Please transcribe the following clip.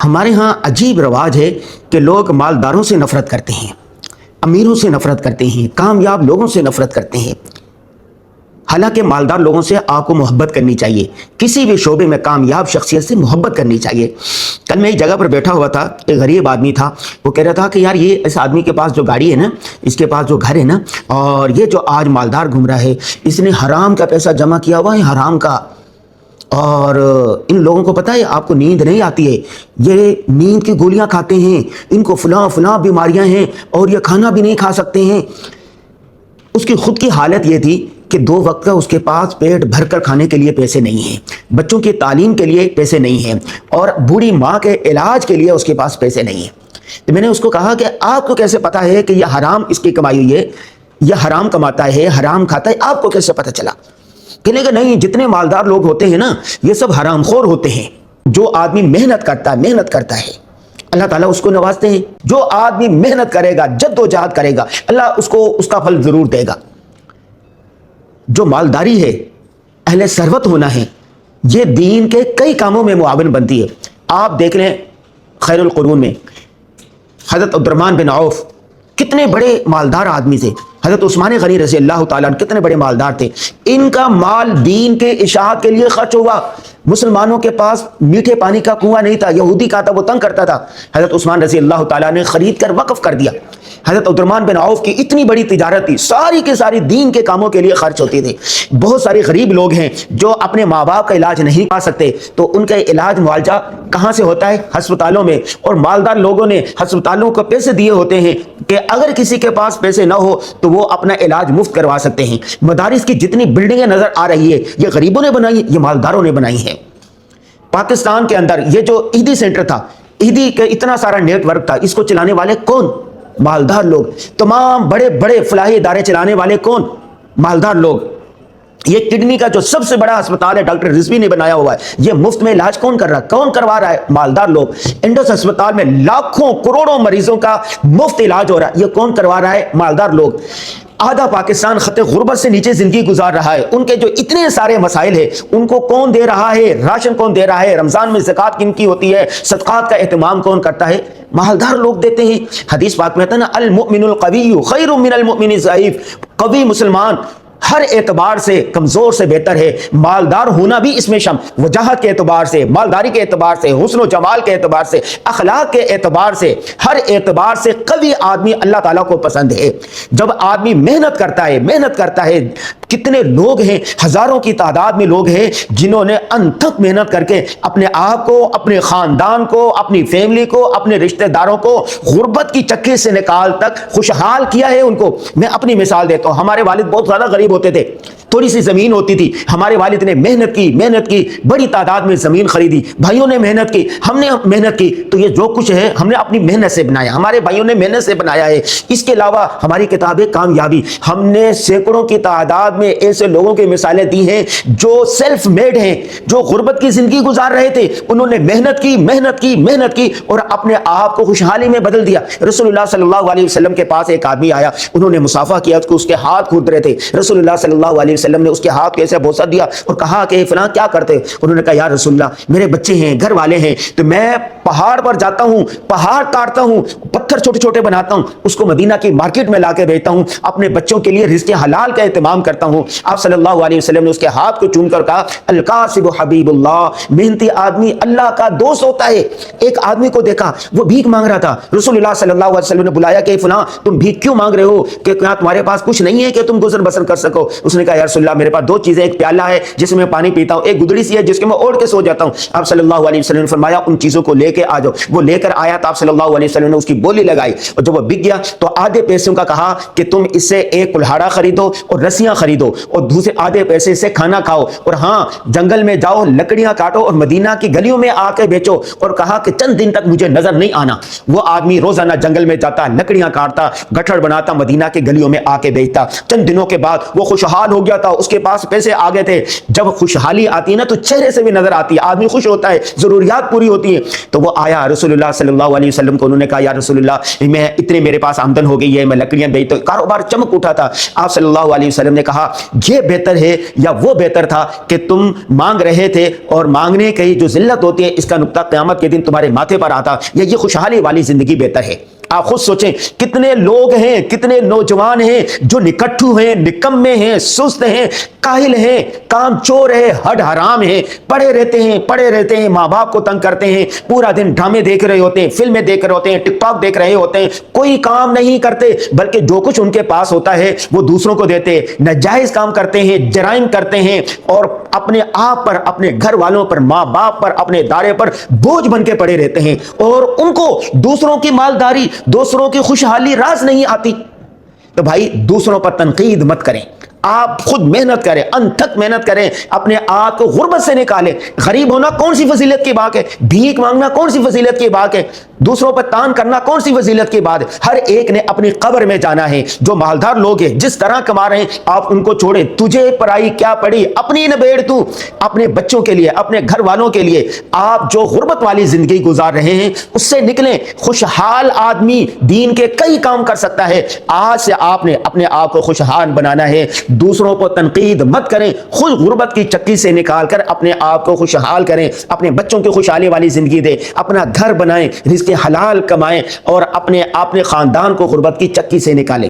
ہمارے ہاں عجیب رواج ہے کہ لوگ مالداروں سے نفرت کرتے ہیں، امیروں سے نفرت کرتے ہیں، کامیاب لوگوں سے نفرت کرتے ہیں۔ حالانکہ مالدار لوگوں سے آپ کو محبت کرنی چاہیے، کسی بھی شعبے میں کامیاب شخصیت سے محبت کرنی چاہیے۔ کل میں ایک جگہ پر بیٹھا ہوا تھا، ایک غریب آدمی تھا، وہ کہہ رہا تھا کہ یار یہ اس آدمی کے پاس جو گاڑی ہے نا، اس کے پاس جو گھر ہے نا، اور یہ جو آج مالدار گھوم رہا ہے، اس نے حرام کا پیسہ جمع کیا ہوا ہے، حرام کا۔ اور ان لوگوں کو پتہ ہے آپ کو نیند نہیں آتی ہے، یہ نیند کی گولیاں کھاتے ہیں، ان کو فلاں بیماریاں ہیں اور یہ کھانا بھی نہیں کھا سکتے ہیں۔ اس کی خود کی حالت یہ تھی کہ 2 وقت کا اس کے پاس پیٹ بھر کر کھانے کے لیے پیسے نہیں ہیں، بچوں کی تعلیم کے لیے پیسے نہیں ہیں، اور بوڑھی ماں کے علاج کے لیے اس کے پاس پیسے نہیں ہیں۔ تو میں نے اس کو کہا کہ آپ کو کیسے پتا ہے کہ یہ حرام اس کی کمائی ہوئی ہے، یہ حرام کماتا ہے، حرام کھاتا ہے، آپ کو کیسے پتا چلا؟ کہنے کہ نہیں، جتنے مالدار لوگ ہوتے ہیں نا، یہ سب حرام خور ہوتے ہیں۔ جو آدمی محنت کرتا ہے اللہ تعالیٰ اس کو نوازتے ہیں۔ جو آدمی محنت کرے گا، جد و جہد کرے گا، اللہ اس کو اس کا پھل ضرور دے گا۔ جو مالداری ہے، اہل ثروت ہونا ہے، یہ دین کے کئی کاموں میں معاون بنتی ہے۔ آپ دیکھ لیں خیر القرون میں حضرت عبدالرحمن بن عوف کتنے بڑے مالدار آدمی تھے، حضرت عثمان غنی رضی اللہ تعالیٰ عنہ کتنے بڑے مالدار تھے۔ ان کا مال دین کے اشاعت کے لیے خرچ ہوا۔ مسلمانوں کے پاس میٹھے پانی کا کنواں نہیں تھا، یہودی کا تھا، وہ تنگ کرتا تھا، حضرت عثمان رضی اللہ تعالیٰ نے خرید کر وقف کر دیا۔ حضرت عبدالرحمن بن عوف کی اتنی بڑی تجارت تھی، ساری کے ساری دین کے کاموں کے لیے خرچ ہوتی تھی۔ بہت سارے غریب لوگ ہیں جو اپنے ماں باپ کا علاج نہیں پا سکتے، تو ان کا علاج معالجہ کہاں سے ہوتا ہے؟ ہسپتالوں میں۔ اور مالدار لوگوں نے ہسپتالوں کو پیسے دیے ہوتے ہیں کہ اگر کسی کے پاس پیسے نہ ہو تو وہ اپنا علاج مفت کروا سکتے ہیں۔ مدارس کی جتنی بلڈنگیں نظر آ رہی ہے، یہ غریبوں نے بنائی، یہ مالداروں نے بنائی ہیں۔ پاکستان کے اندر یہ جو عیدی سینٹر تھا، عیدی کا اتنا سارا نیٹ ورک تھا، اس کو چلانے والے کون؟ مالدار لوگ۔ تمام بڑے بڑے فلاحی ادارے چلانے والے کون؟ مالدار لوگ۔ یہ کڈنی کا جو سب سے بڑا ہسپتال ہے، ڈاکٹر رضوی نے بنایا ہوا ہے، یہ مفت میں علاج کون کر رہا ہے؟ کون کروا رہا ہے؟ مالدار لوگ۔ انڈس ہسپتال میں لاکھوں کروڑوں مریضوں کا مفت علاج ہو رہا ہے، یہ کون کروا رہا ہے؟ مالدار لوگ۔ آدھا پاکستان خط غربت سے نیچے زندگی گزار رہا ہے، ان کے جو اتنے سارے مسائل ہیں ان کو کون دے رہا ہے؟ راشن کون دے رہا ہے؟ رمضان میں زکوٰۃ کن کی ہوتی ہے؟ صدقات کا اہتمام کون کرتا ہے؟ مالدار لوگ دیتے ہیں۔ حدیث پاک میں آتا ہے نا، المؤمن القوی خیر من المؤمن الضعیف۔ قوی مسلمان ہر اعتبار سے کمزور سے بہتر ہے۔ مالدار ہونا بھی اس میں وجاہت کے اعتبار سے، مالداری کے اعتبار سے، حسن و جمال کے اعتبار سے، اخلاق کے اعتبار سے، ہر اعتبار سے قوی آدمی اللہ تعالیٰ کو پسند ہے۔ جب آدمی محنت کرتا ہے، کتنے لوگ ہیں، ہزاروں کی تعداد میں لوگ ہیں جنہوں نے انتھک محنت کر کے اپنے آپ کو، اپنے خاندان کو، اپنی فیملی کو، اپنے رشتہ داروں کو غربت کی چکی سے نکال تک خوشحال کیا ہے ان کو۔ میں اپنی مثال دیتا ہوں، ہمارے والد بہت زیادہ غریب ہوتے تھے، تھوڑی سی زمین ہوتی تھی، ہمارے والد نے محنت کی، بڑی تعداد میں زمین خریدی، بھائیوں نے محنت کی، ہم نے محنت کی، تو یہ جو کچھ ہے ہم نے اپنی محنت سے بنایا، ہمارے بھائیوں نے محنت سے بنایا ہے۔ اس کے علاوہ ہماری کتاب کامیابی، ہم نے سینکڑوں کی تعداد میں ایسے لوگوں کی مثالیں دی ہیں جو سیلف میڈ ہیں، جو غربت کی زندگی گزار رہے تھے، انہوں نے محنت کی اور اپنے آپ کو خوشحالی میں بدل دیا۔ رسول اللہ صلی اللہ علیہ وسلم کے پاس ایک آدمی آیا، انہوں نے مصافحہ کیا، اس کے ہاتھ کھود رہے تھے، رسول اللہ صلی اللہ علیہ وسلم نے اس کے ہاتھ کو ایسے بوسہ دیا اور کہا کہ فلاں کیا کرتے؟ انہوں نے کہا یا رسول اللہ، میرے بچے ہیں، گھر والے ہیں، تو میں پہاڑ پر جاتا ہوں، پہاڑ کاٹتا ہوں، پتھر چھوٹے چھوٹے بناتا ہوں، اس کو مدینہ کی مارکیٹ میں لا کے بیچتا ہوں، اپنے بچوں کے لیے رزق حلال کا اہتمام کرتا ہوں۔ آپ صلی اللہ علیہ وسلم نے اس کے ہاتھ کو چوم کر کہا الکاسب حبیب اللہ، محنتی آدمی اللہ کا دوست ہوتا ہے۔ ایک آدمی کو دیکھا، وہ بھیک مانگ رہا تھا، رسول اللہ صلی اللہ علیہ وسلم نے بلایا کہ فلاں تم بھیک کیوں مانگ رہے ہو؟ کہ کیا تمہارے پاس کچھ نہیں ہے کہ تم گزر بسر کر سکو؟ اس نے کہا یا رسول اللہ، میرے پاس 2 چیزیں، ایک پیالہ ہے جس میں پانی پیتا ہوں، ایک گدڑی سی ہے جس کے میں اوڑھ کے سو جاتا ہوں۔ آپ صلی اللہ علیہ وسلم نے فرمایا ان چیزوں کو لے کے آ جاؤ۔ وہ لے کر آیا تو آپ صلی اللہ علیہ وسلم نے اس کی بولی لگائی، اور جب وہ بک گیا تو آدھے پیسوں کا کہا کہ تم اس سے ایک کلہاڑا خریدو اور رسیاں خریدو، اور دوسرے آدھے پیسے سے کھانا کھاؤ، اور ہاں جنگل میں جاؤ، لکڑیاں کاٹو اور مدینہ کی گلیوں میں آ کے بیچو، اور کہا کہ چند دن تک مجھے نظر نہیں آنا۔ وہ آدمی روزانہ جنگل میں جاتا، لکڑیاں کاٹتا، گٹھڑ بناتا، مدینہ کی گلیوں میں آ کے بیچتا۔ چند دنوں کے بعد وہ خوشحال ہو گیا تھا, اس کے پاس پیسے آ گئے تھے. جب خوشحالی آتی ہے نا تو چہرے سے بھی نظر آتی ہے, آدمی خوش ہوتا ہے, ضروریات پوری ہوتی ہیں. تو وہ آیا رسول اللہ صلی اللہ علیہ وسلم کو, انہوں نے کہا یا رسول اللہ میں اتنے میرے پاس آمدن ہو گئی ہے, میں لکڑیاں بیچتا ہوں, کاروبار چمک اٹھا تھا. آپ صلی اللہ علیہ وسلم نے کہا یہ بہتر ہے یا وہ بہتر تھا کہ تم مانگ رہے تھے اور مانگنے کی جو ذلت ہوتی ہے اس کا نقطہ قیامت کے دن تمہارے ماتھے پر آتا, یا یہ خوشحالی والی زندگی بہتر ہے؟ آپ خود سوچیں کتنے لوگ ہیں, کتنے نوجوان ہیں جو نکٹھو ہیں, نکمے ہیں, سست ہیں, کاہل ہیں, کام چور ہیں, ہڈ حرام ہیں, پڑے رہتے ہیں, ماں باپ کو تنگ کرتے ہیں, پورا دن ڈرامے دیکھ رہے ہوتے ہیں, فلمیں دیکھ رہے ہوتے ہیں, ٹک ٹاک دیکھ رہے ہوتے ہیں, کوئی کام نہیں کرتے بلکہ جو کچھ ان کے پاس ہوتا ہے وہ دوسروں کو دیتے, ناجائز کام کرتے ہیں, جرائم کرتے ہیں, اور اپنے آپ پر, اپنے گھر والوں پر, ماں باپ پر, اپنے ادارے پر بوجھ بن کے پڑے رہتے ہیں, اور ان کو دوسروں کی مالداری, دوسروں کی خوشحالی راز نہیں آتی. تو بھائی دوسروں پر تنقید مت کریں, آپ خود محنت کریں, انتھک محنت کریں, اپنے آپ کو غربت سے نکالیں. غریب ہونا کون سی فضیلت کی بات ہے؟ بھیک مانگنا کون سی فضیلت کی بات ہے؟ دوسروں پر تان کرنا کون سی فضیلت کی بات ہے؟ ہر ایک نے اپنی قبر میں جانا ہے. جو مالدار لوگ ہیں جس طرح کما رہے ہیں آپ ان کو چھوڑیں, تجھے پرائی کیا پڑی, اپنی نبیڑ تو اپنے بچوں کے لیے, اپنے گھر والوں کے لیے. آپ جو غربت والی زندگی گزار رہے ہیں اس سے نکلیں. خوشحال آدمی دین کے کئی کام کر سکتا ہے. آج سے آپ نے اپنے آپ کو خوشحال بنانا ہے. دوسروں کو تنقید مت کریں, خود غربت کی چکی سے نکال کر اپنے آپ کو خوشحال کریں, اپنے بچوں کی خوشحالی والی زندگی دیں, اپنا گھر بنائیں, رزق حلال کمائیں, اور اپنے خاندان کو غربت کی چکی سے نکالیں.